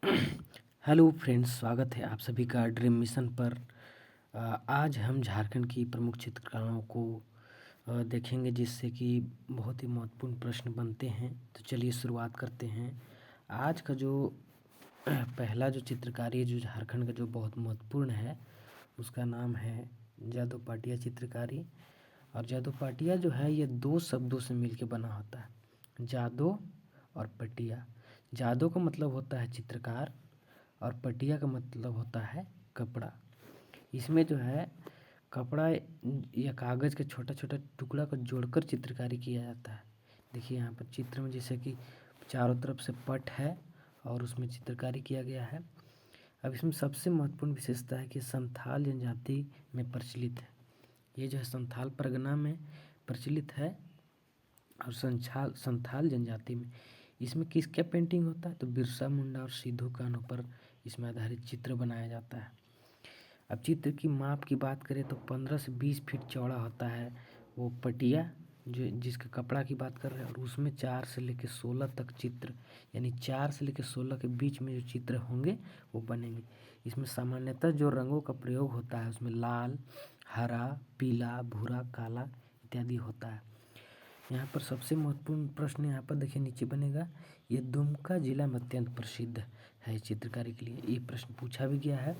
Hello friends, स्वागत है आप सभी का ड्रीम मिशन पर। आज हम झारखंड की प्रमुख चित्रकलाओं को देखेंगे, जिससे कि बहुत ही महत्वपूर्ण प्रश्न बनते हैं। तो चलिए शुरुआत करते हैं। आज का जो पहला जो चित्रकारी है जो झारखंड का जो बहुत महत्वपूर्ण है, उसका नाम है जादू पाटिया चित्रकारी। और जादू पाटिया जो है ये दो शब्दों से मिलकर बना होता है, जादो और पटिया। जादो का मतलब होता है चित्रकार और पटिया का मतलब होता है कपड़ा। इसमें जो है कपड़ा या कागज़ के छोटा छोटा टुकड़ा को जोड़कर चित्रकारी किया जाता है। देखिए यहाँ पर चित्र में जैसे कि चारों तरफ से पट है और उसमें चित्रकारी किया गया है। अब इसमें सबसे महत्वपूर्ण विशेषता है कि संथाल जनजाति में प्रचलित है। ये जो है संथाल परगना में प्रचलित है और संथाल जनजाति में। इसमें किसका पेंटिंग होता है तो बिरसा मुंडा और सिद्धू कान्हू पर इसमें आधारित चित्र बनाया जाता है। अब चित्र की माप की बात करें तो 15 से 20 फीट चौड़ा होता है वो पटिया, जो जिसके कपड़ा की बात कर रहे हैं। और उसमें 4 से लेकर 16 तक चित्र, यानी 4 से लेकर 16 के बीच में जो चित्र होंगे वो बनेंगे। इसमें सामान्यतः जो रंगों का प्रयोग होता है उसमें लाल, हरा, पीला, भूरा, काला इत्यादि होता है। यहाँ पर सबसे महत्वपूर्ण प्रश्न यहाँ पर देखिए नीचे बनेगा, ये दुमका जिला में अत्यंत प्रसिद्ध है चित्रकारी के लिए। ये प्रश्न पूछा भी गया है,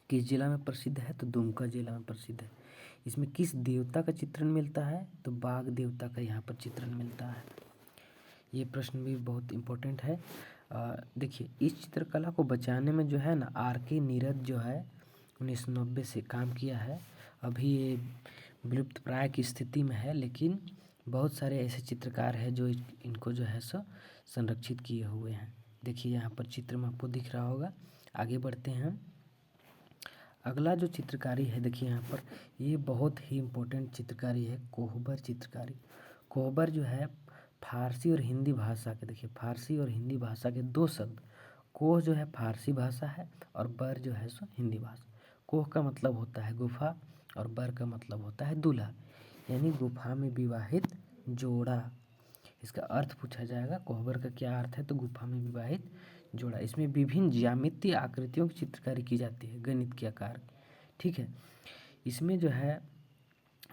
किस जिला में प्रसिद्ध है तो दुमका जिला में प्रसिद्ध है। इसमें किस देवता का चित्रण मिलता है तो बाघ देवता का यहाँ पर चित्रण मिलता है। ये प्रश्न भी बहुत इम्पोर्टेंट है। देखिए इस चित्रकला को बचाने में जो है ना R.K. नीरज जो है 1990 से काम किया है। अभी ये विलुप्त प्राय की स्थिति में है, लेकिन बहुत सारे ऐसे चित्रकार हैं जो इनको जो है सो संरक्षित किए हुए हैं। देखिए यहाँ पर चित्र में आपको दिख रहा होगा। आगे बढ़ते हैं हम। अगला जो चित्रकारी है देखिए यहाँ पर, ये बहुत ही इम्पोर्टेंट चित्रकारी है, कोहबर चित्रकारी। कोहबर जो है फारसी और हिंदी भाषा के, देखिए फारसी और हिंदी भाषा के दो शब्द। कोह जो है फारसी भाषा है और बर जो है सो हिंदी भाषा। कोह का मतलब होता है गुफा और बर का मतलब होता है दूल्हा, यानी गुफा में विवाहित जोड़ा। इसका अर्थ पूछा जाएगा, कोहबर का क्या अर्थ है तो गुफा में विवाहित जोड़ा। इसमें विभिन्न ज्यामितीय आकृतियों की चित्रकारी की जाती है गणित के आकार की, ठीक है। इसमें जो है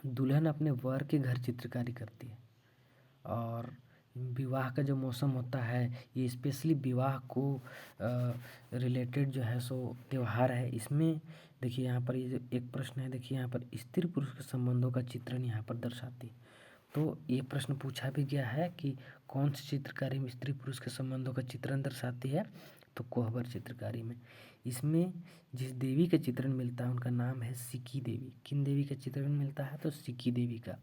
दुल्हन अपने वर के घर चित्रकारी करती है। और विवाह का जो मौसम होता है, ये स्पेशली विवाह को रिलेटेड जो है सो त्यौहार है। इसमें देखिए यहाँ पर ये एक प्रश्न है, देखिए यहाँ पर स्त्री पुरुष के संबंधों का चित्रण यहाँ पर दर्शाती है। तो ये प्रश्न पूछा भी गया है कि कौन सी चित्रकारी में स्त्री पुरुष के संबंधों का चित्रण दर्शाती है तो कोहबर चित्रकारी में। इसमें जिस देवी का चित्रण मिलता है उनका नाम है सिक्की देवी। किन देवी का चित्रण मिलता है तो सिक्की देवी का।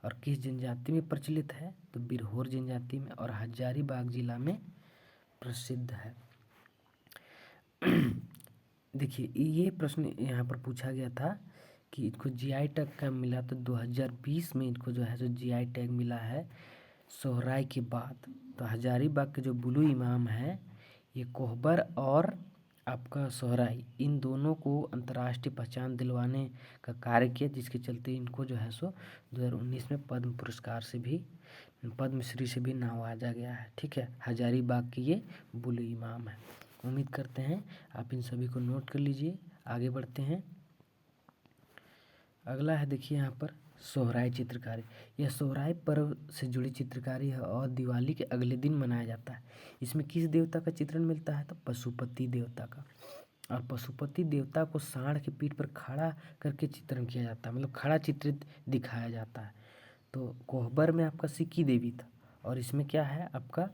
और किस जनजाति में प्रचलित है तो बिरहोर जनजाति में और हजारीबाग जिला में प्रसिद्ध है। देखिए ये प्रश्न यहाँ पर पूछा गया था कि इनको जीआई टैग का मिला, तो 2020 में इनको जो है जो जीआई टैग मिला है सोहराय के बाद। तो हजारीबाग के जो बुलू इमाम है, ये कोहबर और आपका सोहराय, इन दोनों को अंतर्राष्ट्रीय पहचान दिलवाने का कार्य किया, जिसके चलते इनको जो है सो 2019 में पद्म पुरस्कार से भी, पद्मश्री से भी नवाजा गया है, ठीक है। हजारीबाग की ये बुलू इमाम है। उम्मीद करते हैं आप इन सभी को नोट कर लीजिए। आगे बढ़ते हैं। अगला है देखिए यहाँ पर सोहराय चित्रकारी। यह सोहराय पर्व से जुड़ी चित्रकारी है और दिवाली के अगले दिन मनाया जाता है। इसमें किस देवता का चित्रण मिलता है तो पशुपति देवता का। और पशुपति देवता को सांड के पीठ पर खड़ा करके चित्रण किया जाता है, मतलब खड़ा चित्रित दिखाया जाता है। तो कोहबर में आपका सिक्की देवी था और इसमें क्या है आपका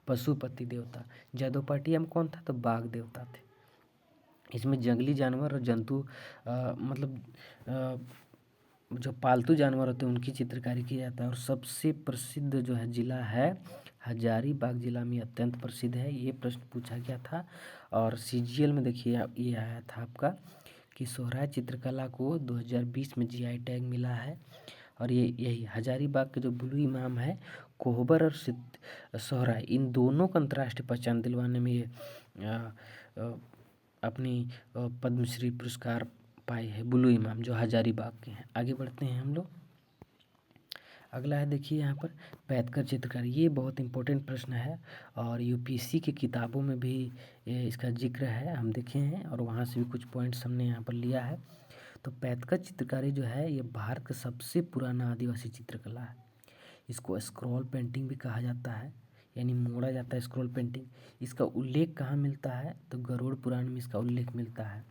पशुपति देवता। जादोपाटिया में कौन था तो बाघ देवता थे। इसमें जंगली जानवर और जंतु मतलब जो पालतू जानवर होते हैं उनकी चित्रकारी की जाता है। और सबसे प्रसिद्ध जो है जिला है हजारीबाग जिला में अत्यंत प्रसिद्ध है। ये प्रश्न पूछा गया था और सीजीएल में देखिए ये आया था आपका कि सोहराय चित्रकला को 2020 में जीआई टैग मिला है। और ये यही हजारीबाग के जो बुलू इमाम है, कोहबर और सोहराय, इन दोनों को अंतर्राष्ट्रीय पहचान दिलवाने में ये अपनी पद्मश्री पुरस्कार पाए हैं बुलू इमाम जो हजारीबाग के हैं। आगे बढ़ते हैं हम लोग। अगला है देखिए यहाँ पर पैदकर चित्रकारी। ये बहुत इंपॉर्टेंट प्रश्न है और यूपीएससी की किताबों में भी इसका जिक्र है, हम देखे हैं और वहाँ से भी कुछ पॉइंट्स हमने यहाँ पर लिया है। तो पैदकर चित्रकारी जो है ये भारत का सबसे पुराना आदिवासी चित्रकला है। इसको स्क्रॉल पेंटिंग भी कहा जाता है, यानी मोड़ा जाता है स्क्रॉल पेंटिंग। इसका उल्लेख कहाँ मिलता है, तो गरुड़ पुराण में इसका उल्लेख मिलता है।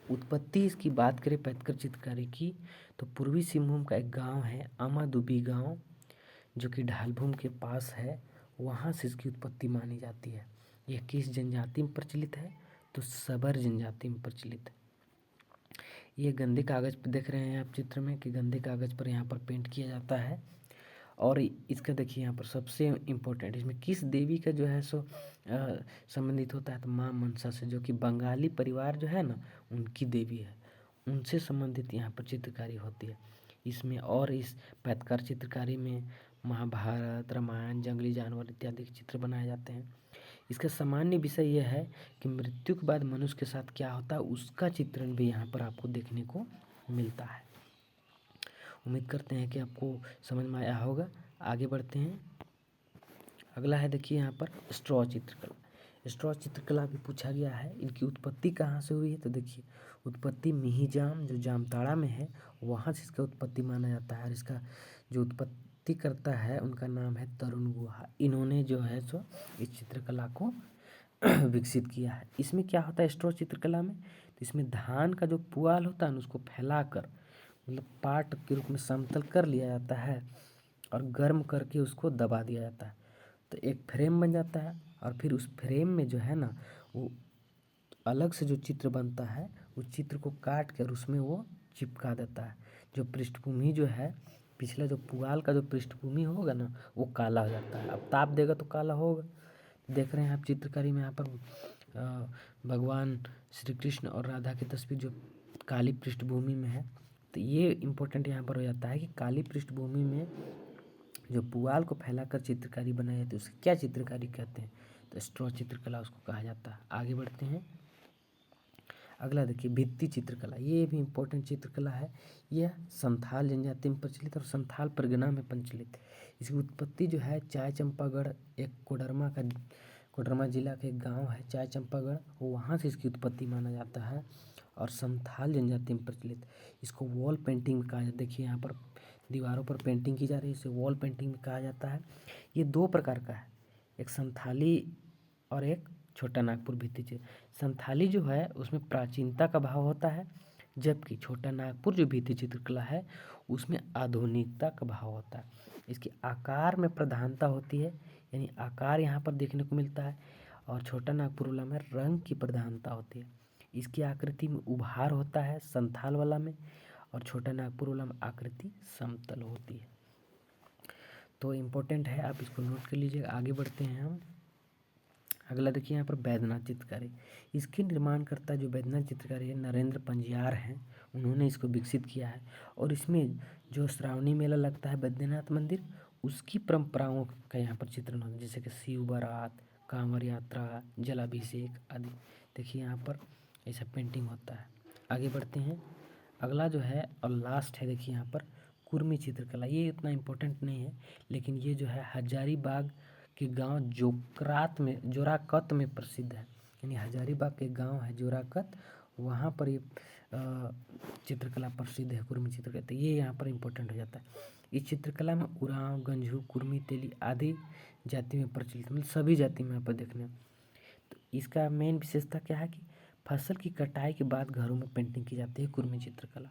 उत्पत्ति इसकी बात करें पैदकर चित्रकारी की, तो पूर्वी सिंहभूम का एक गांव है अमादुबी गांव, जो कि ढालभूम के पास है, वहाँ से इसकी उत्पत्ति मानी जाती है। यह किस जनजाति में प्रचलित है, तो सबर जनजाति में प्रचलित है। ये गंदे कागज़ पर देख रहे हैं आप चित्र में कि गंदे कागज़ पर यहाँ पर पेंट किया जाता है। और इसका देखिए यहाँ पर सबसे इम्पोर्टेंट, इसमें किस देवी का जो है सो संबंधित होता है, तो माँ मनसा से, जो कि बंगाली परिवार जो है ना उनकी देवी है, उनसे संबंधित यहाँ पर चित्रकारी होती है इसमें। और इस पैदकार चित्रकारी में महाभारत, रामायण, जंगली जानवर इत्यादि के चित्र बनाए जाते हैं। इसका सामान्य विषय यह है कि मृत्यु के बाद मनुष्य के साथ क्या होता है उसका चित्रण भी यहाँ पर आपको देखने को मिलता है। उम्मीद करते हैं कि आपको समझ में आया होगा। आगे बढ़ते हैं। अगला है देखिए यहाँ पर स्ट्रॉ चित्रकला। स्ट्रॉ चित्रकला भी पूछा गया है। इनकी उत्पत्ति कहाँ से हुई है, तो देखिए उत्पत्ति मिहिजाम जो जामताड़ा में है वहाँ से इसका उत्पत्ति माना जाता है। और इसका जो उत्पत्ति करता है उनका नाम है तरुण गुहा। इन्होंने जो है सो इस चित्रकला को विकसित किया है। इसमें क्या होता है स्ट्रॉ चित्रकला में, तो इसमें धान का जो पुआल होता है ना उसको फैलाकर मतलब पाट के रूप में समतल कर लिया जाता है और गर्म करके उसको दबा दिया जाता है, तो एक फ्रेम बन जाता है। और फिर उस फ्रेम में जो है ना वो अलग से जो चित्र बनता है उस चित्र को काट कर उसमें वो चिपका देता है। जो पृष्ठभूमि जो है पिछला जो पुआल का जो पृष्ठभूमि होगा ना वो काला हो जाता है। अब ताप देगा तो काला होगा। देख रहे हैं आप चित्रकारी में यहाँ पर भगवान श्री कृष्ण और राधा की तस्वीर जो काली पृष्ठभूमि में है। तो ये इम्पोर्टेंट यहाँ पर हो जाता है कि काली पृष्ठभूमि में जो पुआल को फैलाकर चित्रकारी बनाई जाती है उसे क्या चित्रकारी कहते हैं, तो स्ट्रॉ चित्रकला उसको कहा जाता है। आगे बढ़ते हैं। अगला देखिए भित्ति चित्रकला। ये भी इम्पोर्टेंट चित्रकला है। यह संथाल जनजाति में प्रचलित और संथाल परगना में प्रचलित। इसकी उत्पत्ति जो है चाय चंपागढ़, एक कोडरमा जिला का एक गांव है चाय चंपागढ़, वहाँ से इसकी उत्पत्ति माना जाता है और संथाल जनजाति में प्रचलित। इसको वॉल पेंटिंग में कहा जाता है। देखिए यहाँ पर दीवारों पर पेंटिंग की जा रही है, इसे वॉल पेंटिंग में कहा जाता है। ये दो प्रकार का है, एक संथाली और एक छोटा नागपुर भित्ति चित्र। संथाली जो है उसमें प्राचीनता का भाव होता है, जबकि छोटा नागपुर जो भित्ति चित्रकला है उसमें आधुनिकता का भाव होता है। इसके आकार में प्रधानता होती है, यानी आकार यहाँ पर देखने को मिलता है, और छोटा नागपुर वाला में रंग की प्रधानता होती है। इसकी आकृति में उभार होता है संथाल वाला में, और छोटा नागपुर वाला में आकृति समतल होती है। तो इम्पोर्टेंट है, आप इसको नोट कर लीजिए। आगे बढ़ते हैं हम। अगला देखिए यहाँ पर बैद्यनाथ चित्रकारी। इसके निर्माणकर्ता जो बैद्यनाथ चित्रकारी है नरेंद्र पंजियार हैं, उन्होंने इसको विकसित किया है। और इसमें जो श्रावणी मेला लगता है बैद्यनाथ मंदिर उसकी परंपराओं का यहाँ पर चित्रण होता है, जैसे कि शिव बारात, कांवड़ यात्रा, जलाभिषेक आदि। देखिए यहाँ पर ऐसा पेंटिंग होता है। आगे बढ़ते हैं। अगला जो है और लास्ट है देखिए यहाँ पर कुर्मी चित्रकला। ये इतना इम्पोर्टेंट नहीं है, लेकिन ये जो है हजारीबाग के गांव जोराकत में प्रसिद्ध है। यानी हजारीबाग के गांव है जोराकत, वहाँ पर ये चित्रकला प्रसिद्ध है कुर्मी चित्रकला। तो ये यहाँ पर इम्पोर्टेंट हो जाता है। इस चित्रकला में उरांव, गंझू, कुर्मी, तेली आदि जाति में प्रचलित, मतलब सभी जाति में यहाँ पर देखने। तो इसका मेन विशेषता क्या है कि फसल की कटाई के बाद घरों में पेंटिंग की जाती है कुर्मी चित्रकला।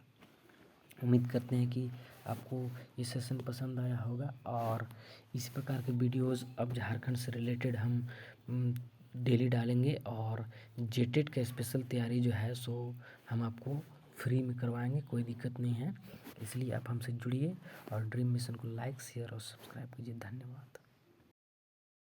उम्मीद करते हैं कि आपको ये सेशन पसंद आया होगा और इसी प्रकार के वीडियोस अब झारखंड से रिलेटेड हम डेली डालेंगे। और जेटेट का स्पेशल तैयारी जो है सो हम आपको फ्री में करवाएंगे, कोई दिक्कत नहीं है। इसलिए आप हमसे जुड़िए और ड्रीम मिशन को लाइक, शेयर और सब्सक्राइब कीजिए। धन्यवाद।